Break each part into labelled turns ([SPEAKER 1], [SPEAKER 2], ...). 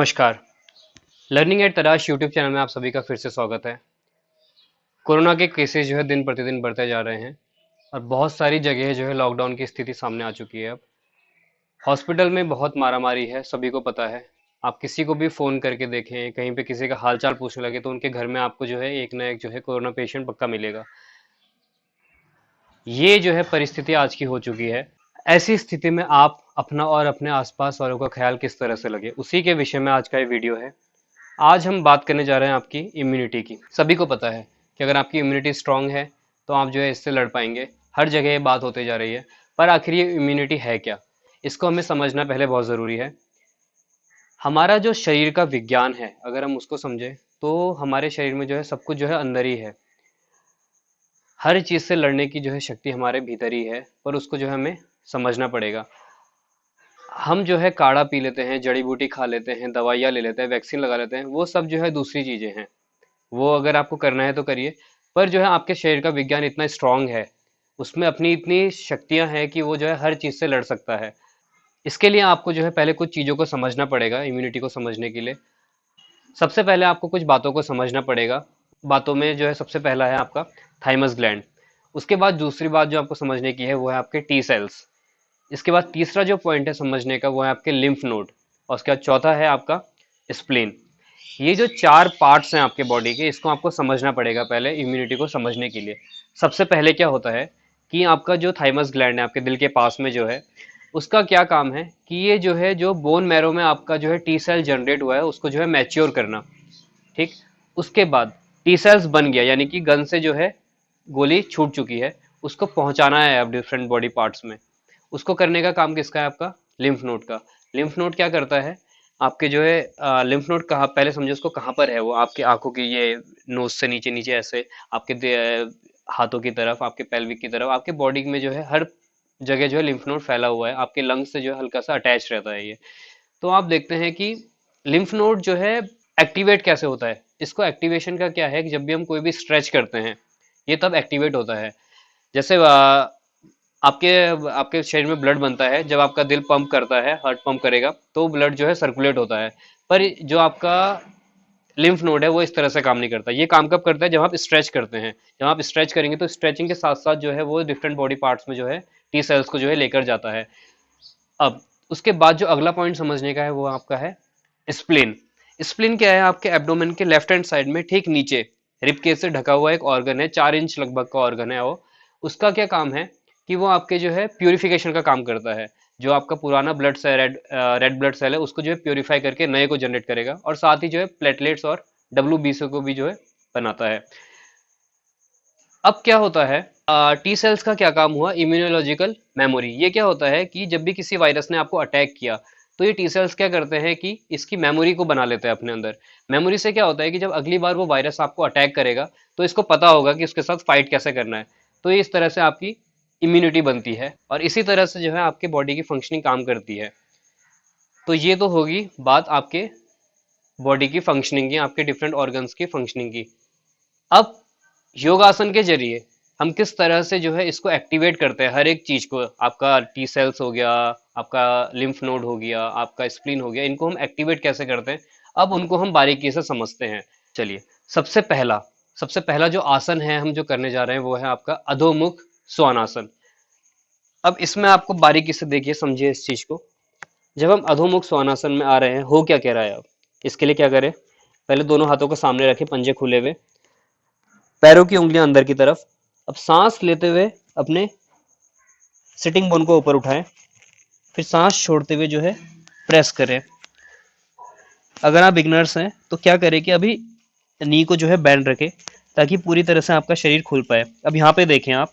[SPEAKER 1] नमस्कार। Learning at तराश YouTube channel में आप सभी का फिर से स्वागत है। कोरोना के केसेस जो है दिन प्रतिदिन बढ़ते जा रहे हैं और बहुत सारी जगह जो है लॉकडाउन की स्थिति सामने आ चुकी है। अब हॉस्पिटल में बहुत मारामारी है, सभी को पता है। आप किसी को भी फ़ोन करके देखें, कहीं पे किसी का हालचाल पूछने लगे तो उनके घर में आपको जो है एक ना एक जो है कोरोना पेशेंट पक्का मिलेगा। ये जो है परिस्थिति आज की हो चुकी है। ऐसी स्थिति में आप अपना और अपने आसपास वालों का ख्याल किस तरह से लगे, उसी के विषय में आज का ये वीडियो है। आज हम बात करने जा रहे हैं आपकी इम्यूनिटी की। सभी को पता है कि अगर आपकी इम्यूनिटी स्ट्रांग है तो आप जो है इससे लड़ पाएंगे। हर जगह ये बात होती जा रही है, पर आखिर ये इम्यूनिटी है क्या, इसको हमें समझना पहले बहुत ज़रूरी है। हमारा जो शरीर का विज्ञान है, अगर हम उसको समझें तो हमारे शरीर में जो है सब कुछ जो है अंदर ही है। हर चीज़ से लड़ने की जो है शक्ति हमारे भीतर ही है, पर उसको जो है हमें समझना पड़ेगा। हम जो है काढ़ा पी लेते हैं, जड़ी बूटी खा लेते हैं, दवाइयाँ ले लेते हैं, वैक्सीन लगा लेते हैं, वो सब जो है दूसरी चीज़ें हैं। वो अगर आपको करना है तो करिए, पर जो है आपके शरीर का विज्ञान इतना स्ट्रांग है, उसमें अपनी इतनी शक्तियां हैं कि वो जो है हर चीज़ से लड़ सकता है। इसके लिए आपको जो है पहले कुछ चीज़ों को समझना पड़ेगा। इम्यूनिटी को समझने के लिए सबसे पहले आपको कुछ बातों को समझना पड़ेगा। बातों में जो है सबसे पहला है आपका थाइमस ग्लैंड। उसके बाद दूसरी बात जो आपको समझने की है वो है आपके टी सेल्स। इसके बाद तीसरा जो पॉइंट है समझने का वो है आपके लिम्फ नोड। और उसके बाद चौथा है आपका स्प्लीन। ये जो चार पार्ट्स हैं आपके बॉडी के, इसको आपको समझना पड़ेगा पहले इम्यूनिटी को समझने के लिए। सबसे पहले क्या होता है कि आपका जो थाइमस ग्लैंड है आपके दिल के पास में जो है, उसका क्या काम है कि ये जो है जो बोन मैरो में आपका जो है टी सेल जनरेट हुआ है उसको जो है मैच्योर करना। ठीक। उसके बाद टी सेल्स बन गया, यानी कि गन से जो है गोली छूट चुकी है, उसको पहुंचाना है अब डिफरेंट बॉडी पार्ट्स में। उसको करने का काम किसका है? आपका लिम्फ नोड का। लिम्फ नोड क्या करता है? आपके जो है लिम्फ नोड कहाँ, पहले समझो उसको कहाँ पर है। वो आपके आंखों की ये नोज से नीचे नीचे ऐसे, आपके हाथों की तरफ, आपके पेल्विक की तरफ, आपके बॉडी में जो है हर जगह जो है लिम्फ नोड फैला हुआ है। आपके लंग्स से जो है हल्का सा अटैच रहता है ये। तो आप देखते हैं कि लिम्फ नोड जो है एक्टिवेट कैसे होता है। इसको एक्टिवेशन का क्या है कि जब भी हम कोई भी स्ट्रेच करते हैं ये तब एक्टिवेट होता है। जैसे आपके आपके शरीर में ब्लड बनता है, जब आपका दिल पंप करता है, हार्ट पंप करेगा तो ब्लड जो है सर्कुलेट होता है। पर जो आपका लिम्फ नोड है वो इस तरह से काम नहीं करता। ये काम कब करता है? जब आप स्ट्रेच करते हैं। जब आप स्ट्रेच करेंगे तो स्ट्रेचिंग के साथ साथ जो है वो डिफरेंट बॉडी पार्ट्स में जो है टी सेल्स को जो है लेकर जाता है। अब उसके बाद जो अगला पॉइंट समझने का है वो आपका है स्प्लीन। स्प्लीन क्या है? आपके एब्डोमेन के लेफ्ट हैंड साइड में ठीक नीचे रिब केज से ढका हुआ एक ऑर्गन है, 4 इंच लगभग का ऑर्गन है वो। उसका क्या काम है कि वो आपके जो है प्यूरिफिकेशन का काम करता है। जो आपका पुराना blood cell, red blood cell है, उसको जो है प्यूरिफाई करके नए को जनरेट करेगा, और साथ ही जो है प्लेटलेट्स और WBC को भी जो है बनाता है। अब क्या होता है, टी सेल्स का क्या काम हुआ? Immunological memory. ये क्या होता है कि जब भी किसी वायरस ने आपको अटैक किया तो ये टी सेल्स क्या करते हैं कि इसकी मेमोरी को बना लेते हैं अपने अंदर। मेमोरी से क्या होता है कि जब अगली बार वो वायरस आपको अटैक करेगा तो इसको पता होगा कि उसके साथ फाइट कैसे करना है। तो ये इस तरह से आपकी इम्यूनिटी बनती है और इसी तरह से जो है आपके बॉडी की फंक्शनिंग काम करती है। तो ये तो होगी बात आपके बॉडी की फंक्शनिंग की, आपके डिफरेंट ऑर्गन्स की फंक्शनिंग की। अब योगासन के जरिए हम किस तरह से जो है इसको एक्टिवेट करते हैं, हर एक चीज को। आपका टी सेल्स हो गया, आपका लिम्फ नोड हो गया, आपका स्प्लीन हो गया, इनको हम एक्टिवेट कैसे करते हैं, अब उनको हम बारीकी से समझते हैं। चलिए, सबसे पहला सबसे पहला जो आसन है हम जो करने जा रहे हैं वो है आपका अधोमुख श्वानासन। अब इसमें आपको बारीकी से देखिए, समझिए इस चीज को। जब हम अधोमुख श्वानासन में आ रहे हैं, हो क्या कह रहा है? अब इसके लिए क्या करें? पहले दोनों हाथों को सामने रखें, पंजे खुले हुए, पैरों की उंगलियां अंदर की तरफ। अब सांस लेते हुए अपने सिटिंग बोन को ऊपर उठाएं, फिर सांस छोड़ते हुए जो है प्रेस करें। अगर आप बिगनर्स हैं तो क्या करें कि अभी नी को जो है बैंड रखें ताकि पूरी तरह से आपका शरीर खुल पाए। अब यहाँ पे देखें आप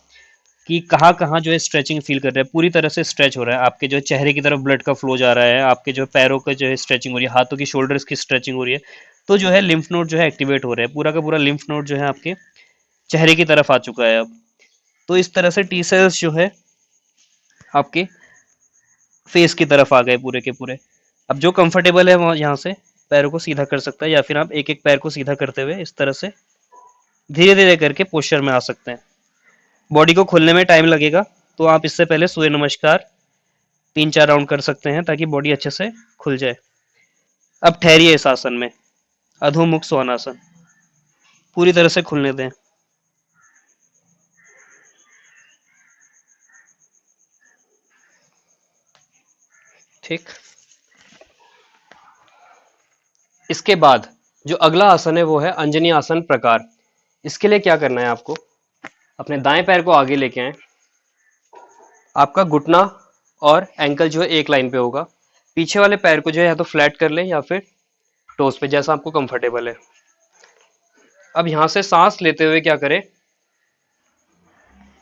[SPEAKER 1] कि कहाँ कहाँ जो है स्ट्रेचिंग फील कर रहे हैं। पूरी तरह से स्ट्रेच हो रहा है, आपके जो है चेहरे की तरफ ब्लड का फ्लो जा रहा है, आपके जो पैरों का जो है स्ट्रेचिंग हो रही है, हाथों की शोल्डर्स की स्ट्रेचिंग हो रही है। तो जो है लिम्फ नोड जो है एक्टिवेट हो रहे हैं, पूरा का पूरा लिम्फ नोड जो है आपके चेहरे की तरफ आ चुका है अब। तो इस तरह से टी सेल्स जो है आपके फेस की तरफ आ गए पूरे के पूरे। अब जो कंफर्टेबल है वहाँ यहाँ से पैरों को सीधा कर सकता है, या फिर आप एक एक पैर को सीधा करते हुए इस तरह से धीरे धीरे करके पोस्चर में आ सकते हैं। बॉडी को खुलने में टाइम लगेगा, तो आप इससे पहले सूर्य नमस्कार 3-4 राउंड कर सकते हैं ताकि बॉडी अच्छे से खुल जाए।
[SPEAKER 2] अब ठहरिए इस आसन में, अधोमुख श्वानासन। पूरी तरह से खुलने दें।
[SPEAKER 1] ठीक। इसके बाद जो अगला आसन है वो है अंजनी आसन प्रकार। इसके लिए क्या करना है आपको, अपने दाएं पैर को आगे लेके आए, आपका घुटना और एंकल जो है एक लाइन पे होगा, पीछे वाले पैर को जो है या तो फ्लैट कर लें या फिर टोस पे, जैसा आपको कंफर्टेबल है। अब यहां से सांस लेते हुए क्या करें,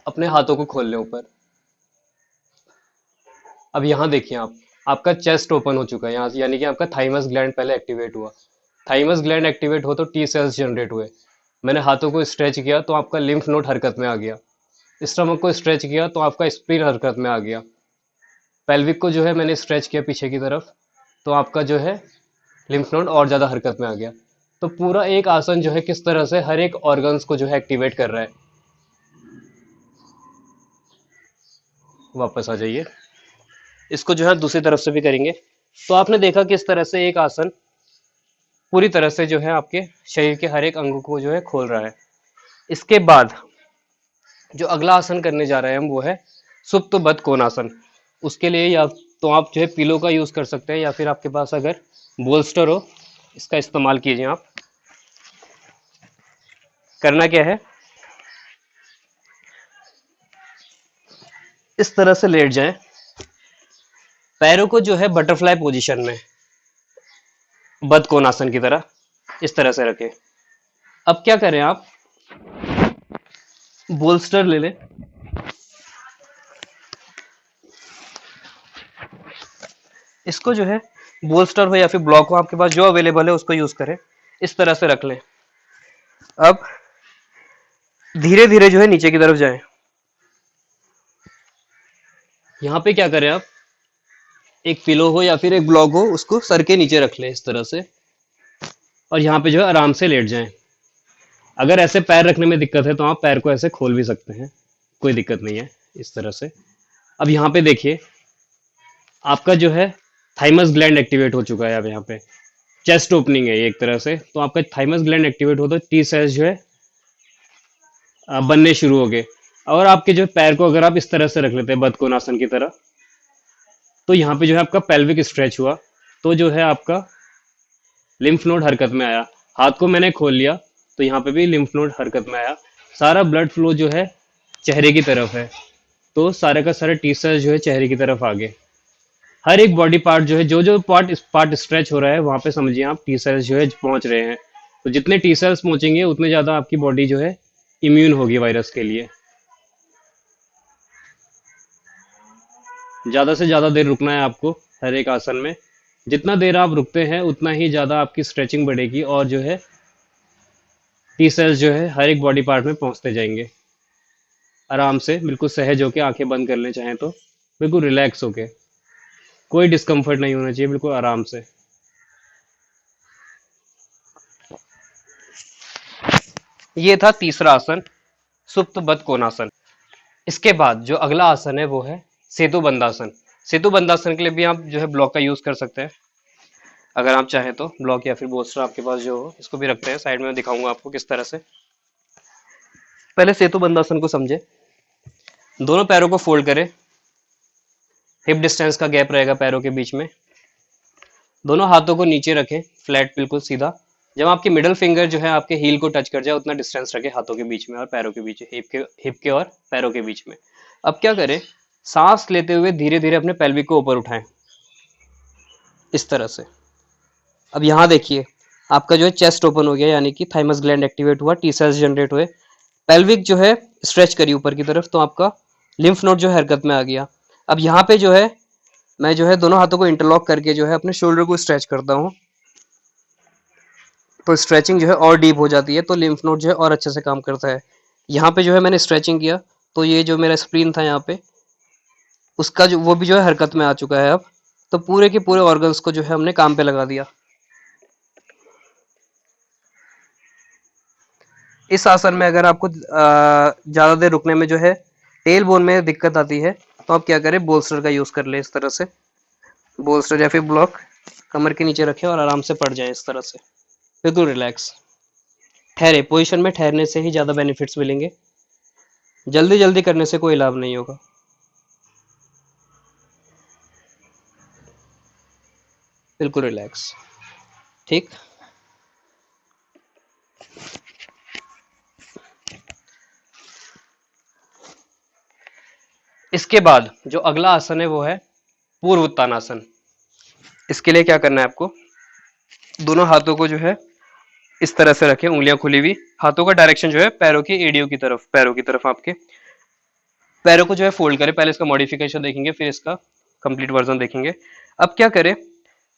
[SPEAKER 1] अपने हाथों को खोल लें ऊपर। अब यहां देखिए आप, आपका चेस्ट ओपन हो चुका है यहाँ, यानी कि आपका थाइमस ग्लैंड पहले एक्टिवेट हुआ। थाइमस ग्लैंड एक्टिवेट हो तो टी सेल्स जनरेट हुए। मैंने हाथों को स्ट्रेच किया तो आपका लिम्फ नोड हरकत में आ गया। स्टमक को स्ट्रेच किया तो आपका स्प्लीन हरकत में आ गया। पेल्विक को जो है मैंने स्ट्रेच किया पीछे की तरफ, तो आपका जो है लिम्फ नोड और ज़्यादा हरकत में आ गया। तो पूरा एक आसन जो है किस तरह से हर एक ऑर्गन्स को जो है एक्टिवेट कर रहा है। वापस आ जाइए, इसको जो है दूसरी तरफ से भी करेंगे। तो आपने देखा किस तरह से एक आसन पूरी तरह से जो है आपके शरीर के हर एक अंग को जो है खोल रहा है। इसके बाद जो अगला आसन करने जा रहे हैं हम वो है सुप्त बद्ध कोणासन। उसके लिए या तो आप जो है पिलो का यूज कर सकते हैं, या फिर आपके पास अगर बोल्स्टर हो इसका इस्तेमाल कीजिए आप। करना क्या है, इस तरह से लेट जाएं, पैरों को जो है बटरफ्लाई पोजीशन में बद्ध कोणासन की तरह इस तरह से रखें। अब क्या करें, आप बोल्स्टर ले लें, इसको जो है बोल्स्टर हो या फिर ब्लॉक हो आपके पास जो अवेलेबल है उसको यूज करें। इस तरह से रख लें। अब धीरे धीरे जो है नीचे की तरफ जाएं। यहां पे क्या करें, आप एक पिलो हो या फिर एक ब्लॉक हो उसको सर के नीचे रख लें इस तरह से, और यहाँ पे जो है आराम से लेट जाएं। अगर ऐसे पैर रखने में दिक्कत है तो आप पैर को ऐसे खोल भी सकते हैं, कोई दिक्कत नहीं है इस तरह से। अब यहाँ पे देखिए आपका जो है थाइमस ग्लैंड एक्टिवेट हो चुका है। अब यहाँ पे चेस्ट ओपनिंग है एक तरह से, तो आपका थाइमस ग्लैंड एक्टिवेट हो तो टी सेल्स जो है बनने शुरू हो गए। और आपके जो पैर को अगर आप इस तरह से रख लेते हैं बद्ध कोणासन की तरह, तो यहाँ पे जो है आपका पेल्विक स्ट्रेच हुआ, तो जो है आपका लिम्फ नोड हरकत में आया। हाथ को मैंने खोल लिया तो यहाँ पे भी लिम्फ नोड हरकत में आया। सारा ब्लड फ्लो जो है चेहरे की तरफ है, तो सारे का सारा टी सेल्स जो है चेहरे की तरफ आ गए। हर एक बॉडी पार्ट जो है, जो जो पार्ट स्ट्रेच हो रहा है वहां पे समझिए आप टी सेल्स जो है पहुंच रहे हैं। तो जितने टी सेल्स पहुंचेंगे उतने ज्यादा आपकी बॉडी जो है इम्यून होगी वायरस के लिए। ज्यादा से ज्यादा देर रुकना है आपको हर एक आसन में। जितना देर आप रुकते हैं उतना ही ज्यादा आपकी स्ट्रेचिंग बढ़ेगी, और जो है टी सेल्स जो है हर एक बॉडी पार्ट में पहुंचते जाएंगे। आराम से बिल्कुल सहज होके आंखें बंद कर लें चाहें तो, बिल्कुल रिलैक्स होके, कोई डिस्कम्फर्ट नहीं होना चाहिए, बिल्कुल आराम से। ये था तीसरा आसन, सुप्त बद्ध कोणासन। इसके बाद जो अगला आसन है वो है सेतु बंधासन। सेतु बंधासन के लिए भी आप जो है ब्लॉक का यूज कर सकते हैं, अगर आप चाहें तो ब्लॉक या फिर बोस्टर आपके पास जो हो इसको भी रखते हैं साइड में। दिखाऊंगा आपको किस तरह से। पहले सेतु बंधासन को समझे। दोनों पैरों को फोल्ड करें, हिप डिस्टेंस का गैप रहेगा पैरों के बीच में। दोनों हाथों को नीचे रखें, फ्लैट बिल्कुल सीधा। जब आपकी मिडल फिंगर जो है आपके हील को टच कर जाए उतना डिस्टेंस रखें हाथों के बीच में और पैरों के बीच, हिप के और पैरों के बीच में। अब क्या करें, सांस लेते हुए धीरे धीरे अपने पेल्विक को ऊपर उठाएं इस तरह से। अब यहाँ देखिए आपका जो है चेस्ट ओपन हो गया, यानी कि थाइमस ग्लैंड एक्टिवेट हुआ, टी सेल्स जनरेट हुए। पेल्विक जो है स्ट्रेच करी ऊपर की तरफ, तो आपका लिम्फ नोड जो है हरकत में आ गया। अब यहाँ पे जो है मैं जो है दोनों हाथों को इंटरलॉक करके जो है अपने शोल्डर को स्ट्रेच करता हूँ, तो स्ट्रेचिंग जो है और डीप हो जाती है, तो लिम्फ नोड जो है और अच्छे से काम करता है। यहाँ पे जो है मैंने स्ट्रेचिंग किया तो ये जो मेरा स्प्लीन था यहाँ पे, उसका जो वो भी जो है हरकत में आ चुका है अब। तो पूरे के पूरे ऑर्गन्स को जो है हमने काम पे लगा दिया। इस आसन में अगर आपको ज़्यादा देर रुकने में जो है टेल बोन में दिक्कत आती है, तो आप क्या करें, बोल्स्टर का यूज़ कर ले इस तरह से, बोल्स्टर या फिर ब्लॉक।
[SPEAKER 2] कमर के नीचे रखें और आराम से पड़ जाए इस तरह से, बिल्कुल रिलैक्स। ठहरे, पोजीशन में ठहरने से ही ज़्यादा बेनिफिट्स मिलेंगे, जल्दी जल्दी करने से कोई लाभ नहीं होगा। बिल्कुल रिलैक्स, ठीक।
[SPEAKER 1] इसके बाद जो अगला आसन है वो है पूर्व उत्तानासन। इसके लिए क्या करना है आपको, दोनों हाथों को जो है इस तरह से रखें, उंगलियां खुली हुई, हाथों का डायरेक्शन जो है पैरों की एड़ियों की तरफ, पैरों की तरफ आपके पैरों को जो है फोल्ड करें। पहले इसका मॉडिफिकेशन देखेंगे, फिर इसका कंप्लीट वर्जन देखेंगे। अब क्या करें,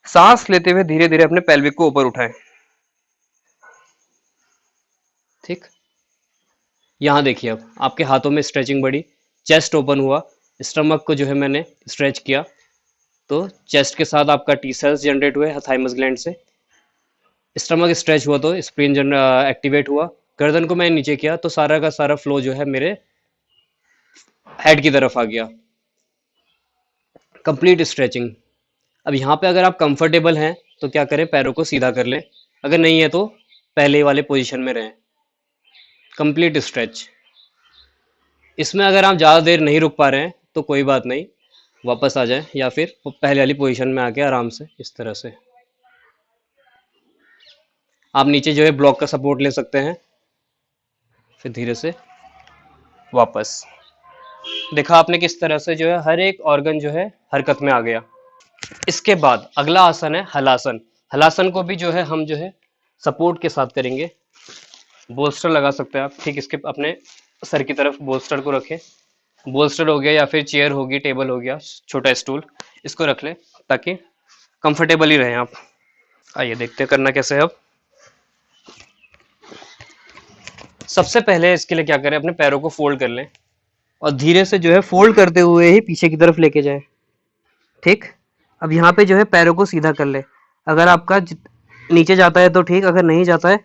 [SPEAKER 1] सांस लेते हुए धीरे धीरे अपने पेल्विक को ऊपर उठाएं, ठीक। यहां देखिए, अब आपके हाथों में स्ट्रेचिंग बढ़ी, चेस्ट ओपन हुआ, स्टमक को जो है मैंने स्ट्रेच किया, तो चेस्ट के साथ आपका टी सेल्स जनरेट हुए थाइमस ग्लैंड से, स्टमक स्ट्रेच हुआ तो स्प्लीन एक्टिवेट हुआ, गर्दन को मैंने नीचे किया तो सारा का सारा फ्लो जो है मेरे हेड की तरफ आ गया, कंप्लीट स्ट्रेचिंग। अब यहाँ पे अगर आप कंफर्टेबल हैं तो क्या करें, पैरों को सीधा कर लें, अगर नहीं है तो पहले वाले पोजीशन में रहें, कंप्लीट स्ट्रेच। इसमें अगर आप ज़्यादा देर नहीं रुक पा रहे हैं तो कोई बात नहीं, वापस आ जाएं या फिर पहले वाली पोजीशन में आके आराम से इस तरह से आप नीचे जो है ब्लॉक का सपोर्ट ले सकते हैं, फिर धीरे से वापस। देखा आपने किस तरह से जो है हर एक ऑर्गन जो है हरकत में आ गया। इसके बाद अगला आसन है हलासन। हलासन को भी जो है हम जो है सपोर्ट के साथ करेंगे, बोल्स्टर लगा सकते हैं आप, ठीक इसके अपने सर की तरफ बोल्स्टर को रखें, बोल्स्टर हो गया या फिर चेयर होगी, टेबल हो गया, छोटा स्टूल, इसको रख लें ताकि कंफर्टेबल ही रहें आप। आइए देखते हैं करना कैसे है। अब सबसे पहले इसके लिए क्या करें, अपने पैरों को फोल्ड कर लें और धीरे से जो है फोल्ड करते हुए ही पीछे की तरफ लेके जाएं, ठीक। अब यहाँ पे जो है पैरों को सीधा कर ले, अगर आपका नीचे जाता है तो ठीक, अगर नहीं जाता है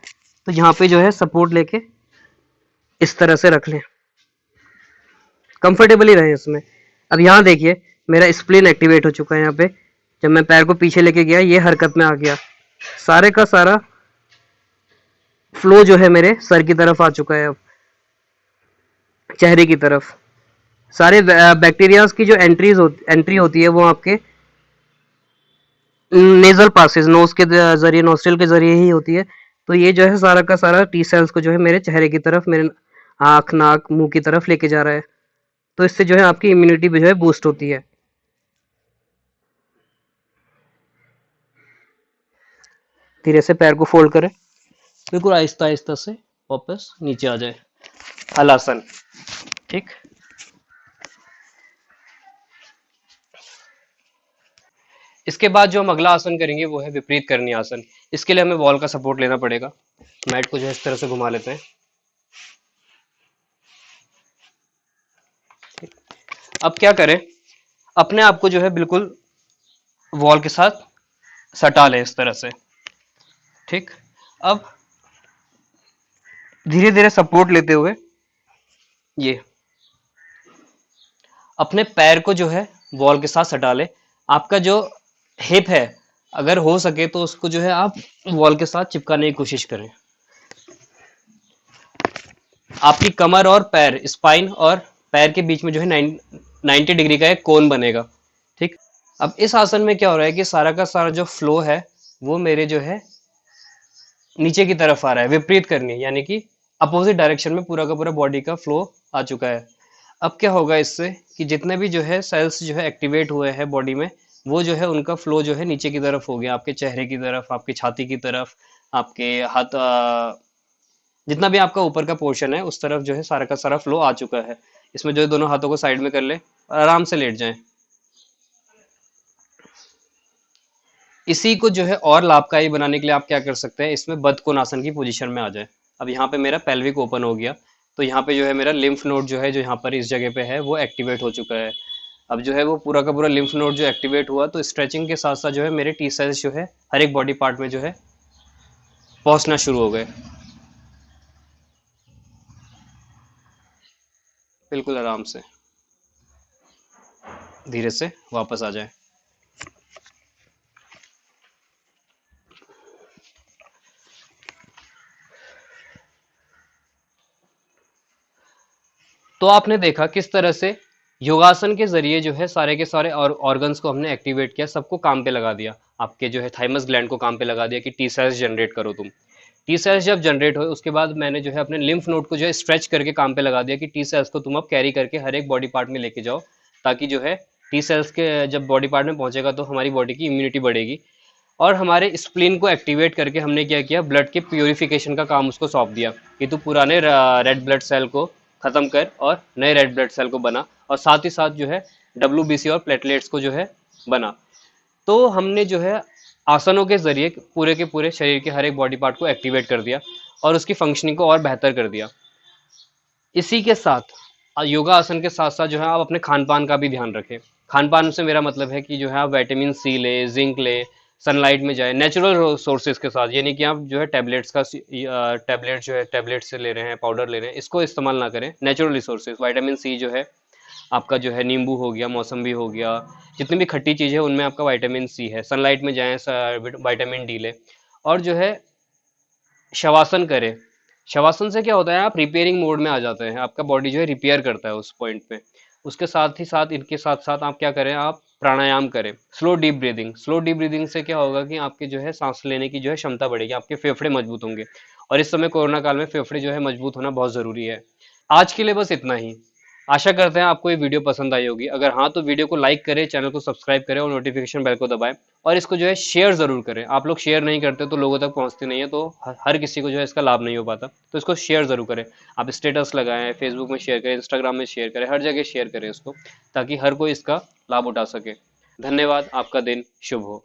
[SPEAKER 1] तो यहाँ पे जो है सपोर्ट लेके इस तरह से रख लें, कंफर्टेबली रहे इसमें। अब यहाँ देखिए मेरा स्प्लीन एक्टिवेट हो चुका है, यहाँ पे जब मैं पैर को पीछे लेके गया ये हरकत में आ गया, सारे का सारा फ्लो जो है मेरे सर की तरफ आ चुका है, अब चेहरे की तरफ सारे बैक्टीरियाज की जो एंट्री होती है वो आपके नेजल पासेस, नोज के जरिए, नोस्ट्रिल के जरिए ही होती है। तो ये जो है सारा का सारा टी सेल्स को जो है मेरे चेहरे की तरफ, मेरे आँख नाक मुंह की तरफ लेके जा रहा है, तो इससे जो है आपकी इम्यूनिटी भी जो है बूस्ट होती है। धीरे से पैर को फोल्ड करें, बिल्कुल आहिस्ता आहिस्ता से वापस नीचे आ जाए, हलासन, ठीक। इसके बाद जो हम अगला आसन करेंगे वो है विपरीत करनी आसन। इसके लिए हमें वॉल का सपोर्ट लेना पड़ेगा, मैट को जो है इस तरह से घुमा लेते हैं। अब क्या करें, अपने आप को जो है बिल्कुल वॉल के साथ सटा लें इस तरह से, ठीक। अब धीरे धीरे सपोर्ट लेते हुए ये अपने पैर को जो है वॉल के साथ सटा ले। आपका जो हिप है अगर हो सके तो उसको जो है आप वॉल के साथ चिपकाने की कोशिश करें। आपकी कमर और पैर, स्पाइन और पैर के बीच में जो है 90 डिग्री का एक कोन बनेगा, ठीक। अब इस आसन में क्या हो रहा है कि सारा का सारा जो फ्लो है वो मेरे जो है नीचे की तरफ आ रहा है, विपरीत करनी है, यानी कि अपोजिट डायरेक्शन में पूरा का पूरा बॉडी का फ्लो आ चुका है। अब क्या होगा इससे कि जितने भी जो है सेल्स जो है एक्टिवेट हुए हैं बॉडी में, वो जो है उनका फ्लो जो है नीचे की तरफ हो गया, आपके चेहरे की तरफ, आपकी छाती की तरफ, आपके हाथ, जितना भी आपका ऊपर का पोर्शन है उस तरफ जो है सारा का सारा फ्लो आ चुका है। इसमें जो है दोनों हाथों को साइड में कर ले और आराम से लेट जाएं। इसी को जो है और लाभकारी बनाने के लिए आप क्या कर सकते हैं, इसमें बदकोनासन की पोजीशन में आ जाए। अब यहाँ पे मेरा पेल्विक ओपन हो गया, तो यहाँ पे जो है मेरा लिम्फ नोड जो है जो यहाँ पर इस जगह पे है वो एक्टिवेट हो चुका है। अब जो है वो पूरा का पूरा लिम्फ नोड जो एक्टिवेट हुआ तो स्ट्रेचिंग के साथ साथ जो है मेरे टी सेल्स जो है हर एक बॉडी पार्ट में जो है पहुंचना शुरू हो गए, बिल्कुल आराम से धीरे से वापस आ जाए। तो आपने देखा किस तरह से योगासन के जरिए जो है सारे के सारे और ऑर्गन्स को हमने एक्टिवेट किया, सबको काम पे लगा दिया। आपके जो है थाइमस ग्लैंड को काम पे लगा दिया कि टी सेल्स जनरेट करो तुम। टी सेल्स जब जनरेट हुए उसके बाद मैंने जो है अपने लिम्फ नोड को जो है स्ट्रेच करके काम पे लगा दिया कि टी सेल्स को तुम अब कैरी करके हर एक बॉडी पार्ट में लेके जाओ, ताकि जो है टी सेल्स के जब बॉडी पार्ट में पहुंचेगा तो हमारी बॉडी की इम्यूनिटी बढ़ेगी। और हमारे स्प्लीन को एक्टिवेट करके हमने क्या किया, ब्लड के प्योरिफिकेशन का काम उसको सौंप दिया कि तू पुराने रेड ब्लड सेल को खत्म कर और नए रेड ब्लड सेल को बना, और साथ ही साथ जो है डब्ल्यूबीसी और प्लेटलेट्स को जो है बना। तो हमने जो है आसनों के जरिए पूरे के पूरे शरीर के हर एक बॉडी पार्ट को एक्टिवेट कर दिया और उसकी फंक्शनिंग को और बेहतर कर दिया। इसी के साथ योगा आसन के साथ साथ जो है आप अपने खान पान का भी ध्यान रखें। खान पान से मेरा मतलब है कि जो है आप विटामिन सी ले, जिंक ले, सनलाइट में जाए नेचुरल सोर्सेज के साथ, यानी कि आप जो है टैबलेट्स का टैबलेट जो है टैबलेट से ले रहे हैं, पाउडर ले रहे हैं, इसको इस्तेमाल ना करें। नेचुरल रिसोर्सेज विटामिन सी जो है आपका जो है नींबू हो गया, मौसम्बी हो गया, जितनी भी खट्टी चीज़ है उनमें आपका विटामिन सी है। सनलाइट में जाएं, विटामिन डी ले। और जो है शवासन करें। शवासन से क्या होता है, आप रिपेयरिंग मोड में आ जाते हैं, आपका बॉडी जो है रिपेयर करता है उस पॉइंट पे। उसके साथ ही साथ इनके साथ साथ आप क्या करें, आप प्राणायाम करें, slow deep breathing. Slow deep breathing से क्या होगा कि आपके जो है सांस लेने की जो है क्षमता बढ़ेगी, आपके फेफड़े मजबूत होंगे। और इस समय कोरोना काल में फेफड़े जो है मजबूत होना बहुत जरूरी है। आज के लिए बस इतना ही। आशा करते हैं आपको ये वीडियो पसंद आई होगी। अगर हाँ तो वीडियो को लाइक करें, चैनल को सब्सक्राइब करें और नोटिफिकेशन बेल को दबाएं। और इसको जो है शेयर जरूर करें। आप लोग शेयर नहीं करते तो लोगों तक पहुंचती नहीं है, तो हर किसी को जो है इसका लाभ नहीं हो पाता। तो इसको शेयर जरूर करें। आप स्टेटस लगाएं, फेसबुक में शेयर करें, इंस्टाग्राम में शेयर करें, हर जगह शेयर करें इसको, ताकि हर कोई इसका लाभ उठा सके। धन्यवाद। आपका दिन शुभ हो।